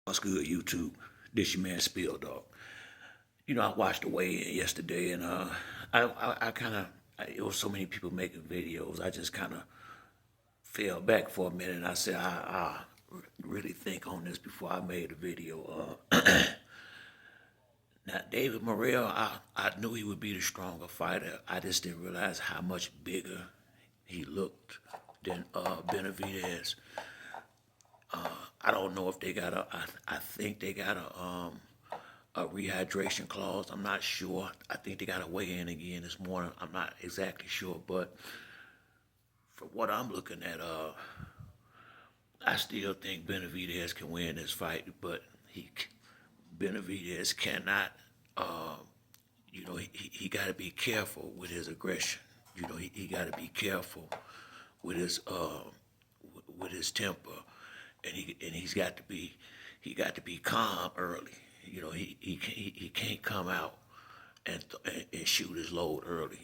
What's good, YouTube? This your man Spill Dog. I watched the weigh-in yesterday, and I kind of, it was so many people making videos. I just kind of fell back for a minute, and I said, I really think on this before I made a video. Now, David Morrell, I knew he would be the stronger fighter. I just didn't realize how much bigger he looked than Benavidez. I don't know if they got I think they got a rehydration clause. I'm not sure. I think they got to weigh in again this morning. I'm not exactly sure, but from what I'm looking at, I still think Benavidez can win this fight, but Benavidez cannot. Uh, he got to be careful with his aggression. He got to be careful with his temper, and he got to be calm early. He can't come out and shoot his load early.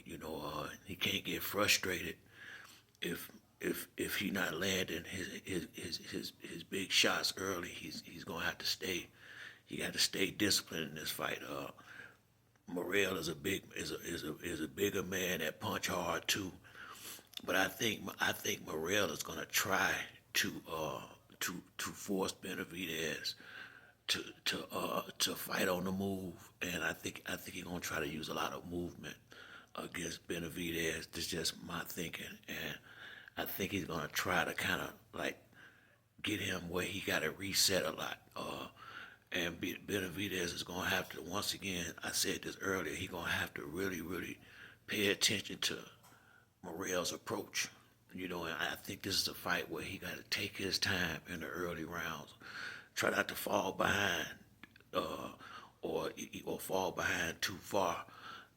He can't get frustrated if if he not landing his big shots early. He's gonna have to stay. He got to stay disciplined in this fight. Morrell is a bigger man that punch hard too. But I think Morrell is gonna try to to force Benavidez to fight on the move, and I think he's gonna try to use a lot of movement against Benavidez. That's just my thinking, and I think he's gonna try to kind of like get him where he got to reset a lot. And Benavidez is gonna have to, once again, I said this earlier, he's gonna have to really pay attention to Morrell's approach. And I think this is a fight where he got to take his time in the early rounds, try not to fall behind, uh, or fall behind too far.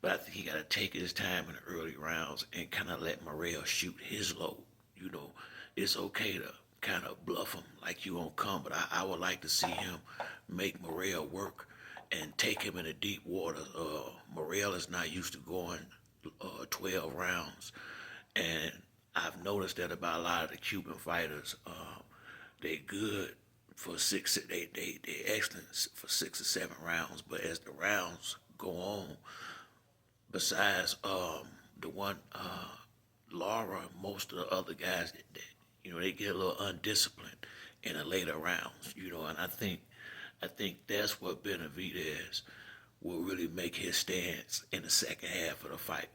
But I think he got to take his time in the early rounds and kind of let Morrell shoot his load. It's okay to kind of bluff him like you won't come, but I would like to see him make Morrell work and take him into deep water. Morrell is not used to going 12 rounds, and I've noticed that about a lot of the Cuban fighters. They good for six. They excellent for 6 or 7 rounds, but as the rounds go on, besides the one Laura, most of the other guys, they get a little undisciplined in the later rounds. And I think that's what Benavidez will really make his stance in the second half of the fight.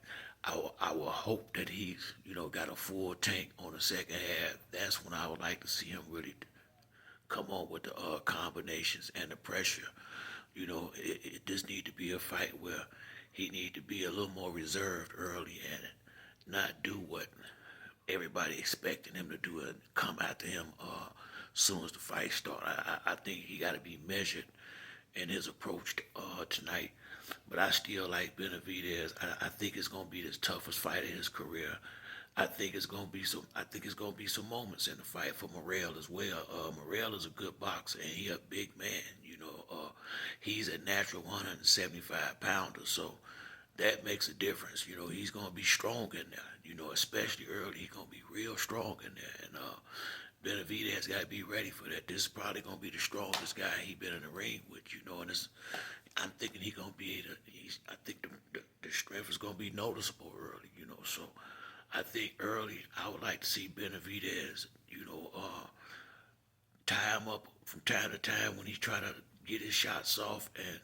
I will hope that he's got a full tank on the second half. That's when I would like to see him really come on with the combinations and the pressure. It just need to be a fight where he need to be a little more reserved early and not do what everybody expecting him to do and come after him soon as the fight start. I think he got to be measured in his approach tonight. But I still like Benavidez. I think it's gonna be the toughest fight of his career. I think it's gonna be some. I think it's gonna be some moments in the fight for Morrell as well. Morrell is a good boxer and he a big man. He's a natural 175 pounder, so that makes a difference. He's gonna be strong in there. Especially early, he's gonna be real strong in there. And Benavidez got to be ready for that. This is probably gonna be the strongest guy he been in the ring with. And I'm thinking he gonna be able to. I think the strength is gonna be noticeable early. So I think early I would like to see Benavidez. Tie him up from time to time when he's trying to get his shots off and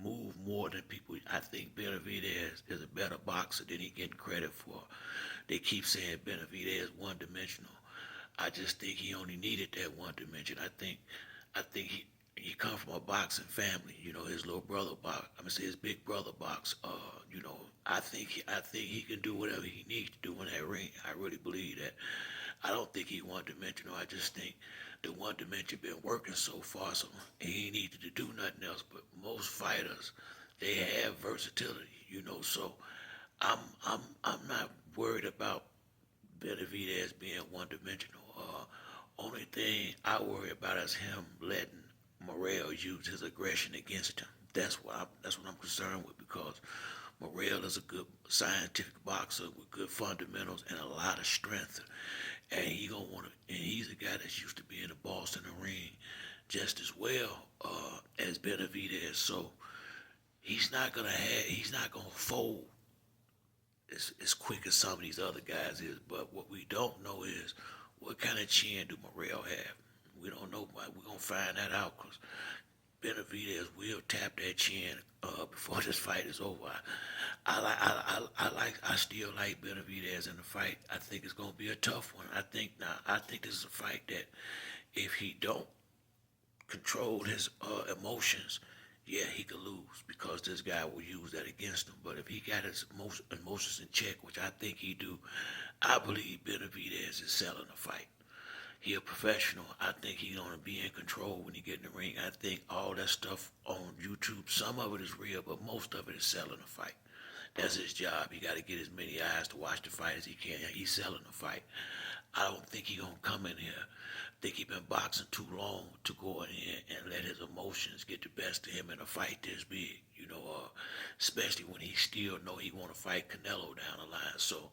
move more than people. I think Benavidez is a better boxer than he getting credit for. They keep saying Benavidez one dimensional. I just think he only needed that one dimension. I think he come from a boxing family. His little brother box. I'm gonna say his big brother box. I think he can do whatever he needs to do in that ring. I really believe that. I don't think he one dimensional. I just think the one dimension been working so far, so he needed to do nothing else. But most fighters, they have versatility. So I'm not worried about Benavidez being one dimensional. Only thing I worry about is him letting Morrell use his aggression against him. That's what I'm concerned with because Morrell is a good scientific boxer with good fundamentals and a lot of strength, and he gonna want to. And he's a guy that's used to being a boss in the ring. just as well as Benavidez. So he's not gonna fold as quick as some of these other guys is. But what we don't know is what kind of chin do Morrell have. We don't know, but we're gonna find that out because Benavidez will tap that chin before this fight is over. I still like Benavidez in the fight. I think it's gonna be a tough one. I think this is a fight that if he don't control his emotions, yeah, he could lose because this guy will use that against him. But if he got his emotions in check, which I think he do, I believe Benavidez is selling the fight. He a professional. I think he's gonna be in control when he get in the ring. I think all that stuff on YouTube, some of it is real, but most of it is selling the fight. That's his job. He got to get as many eyes to watch the fight as he can. He's selling the fight. I don't think he gonna come in here. I think he been boxing too long to go in here and let his emotions get the best of him in a fight this big. Especially when he still know he want to fight Canelo down the line. So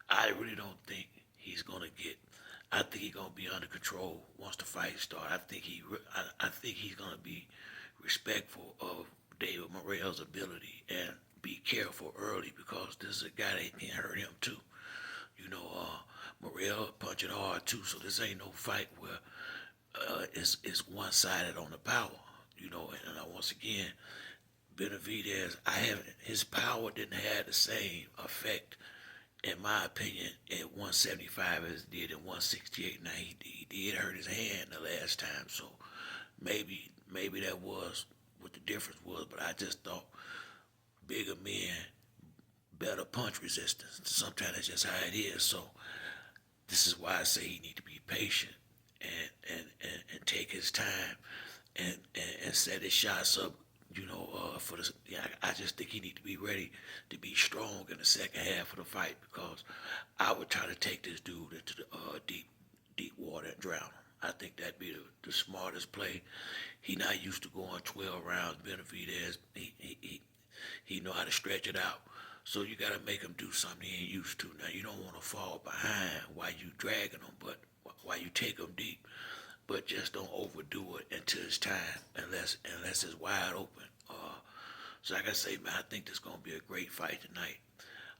I really don't think he's gonna get. I think he's gonna be under control once the fight starts. I think he's gonna be respectful of David Morrell's ability and be careful early because this is a guy that can hurt him too. Morrell punching hard too, so this ain't no fight where it's one sided on the power. Once again, Benavidez, his power didn't have the same effect, in my opinion, at 175 as it did in 168. Now he did hurt his hand the last time, so maybe that was what the difference was. But I just thought bigger men better punch resistance. Sometimes that's just how it is. So this is why I say he need to be patient and take his time and set his shots up. For this, yeah, I just think he need to be ready to be strong in the second half of the fight because I would try to take this dude into the deep water and drown him. I think that'd be the smartest play. He not used to going 12 rounds. Benavidez, he know how to stretch it out. So you got to make him do something he ain't used to. Now you don't want to fall behind while you dragging him, but while you take him deep. But just don't overdo it until it's time, unless it's wide open. So like I say, man, I think this gonna be a great fight tonight.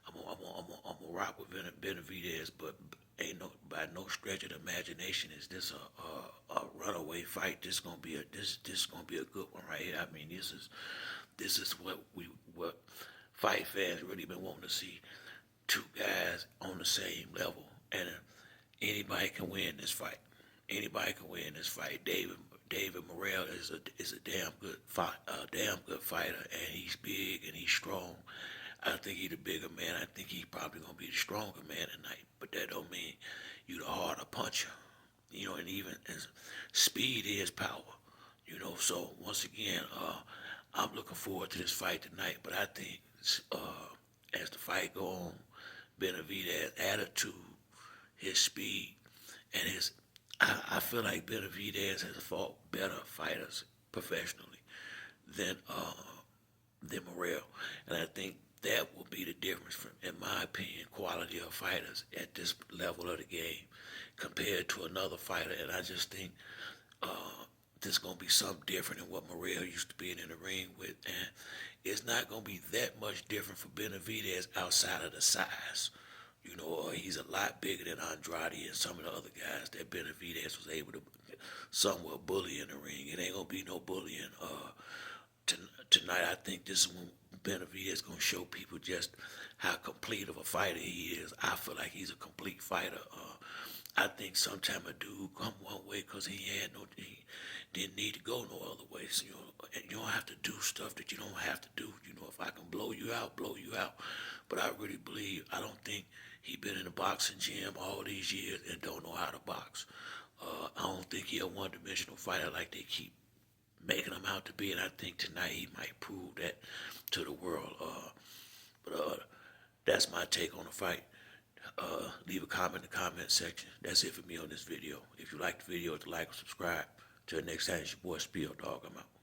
I'm gonna rock with Benavidez, but ain't no by no stretch of the imagination is this a runaway fight. This gonna be a good one right here. I mean, this is what fight fans really been wanting to see. Two guys on the same level, and anybody can win this fight. Anybody can win this fight. David Morrell is a damn good fighter, and he's big and he's strong. I think he's the bigger man. I think he's probably gonna be the stronger man tonight. But that don't mean you the harder puncher. And even as speed is power. So once again, I'm looking forward to this fight tonight. But I think as the fight go on, Benavidez's attitude, his speed, and I feel like Benavidez has fought better fighters professionally than Morrell, and I think that will be the difference, in my opinion, quality of fighters at this level of the game compared to another fighter. And I just think this is gonna be something different than what Morrell used to be in the ring with, and it's not gonna be that much different for Benavidez outside of the size. He's a lot bigger than Andrade and some of the other guys that Benavidez was able to somewhat bully in the ring. It ain't gonna be no bullying tonight. I think this is when Benavidez gonna show people just how complete of a fighter he is. I feel like he's a complete fighter. I think sometimes a dude come one way because he didn't need to go no other way. So, and you don't have to do stuff that you don't have to do. If I can blow you out, blow you out. But I really believe, I don't think he been in a boxing gym all these years and don't know how to box. I don't think he a one-dimensional fighter like they keep making him out to be. And I think tonight he might prove that to the world. But that's my take on the fight. Leave a comment in the comment section. That's it for me on this video. If you like the video, like and subscribe. Till next time, it's your boy Spiel Dog. I'm out.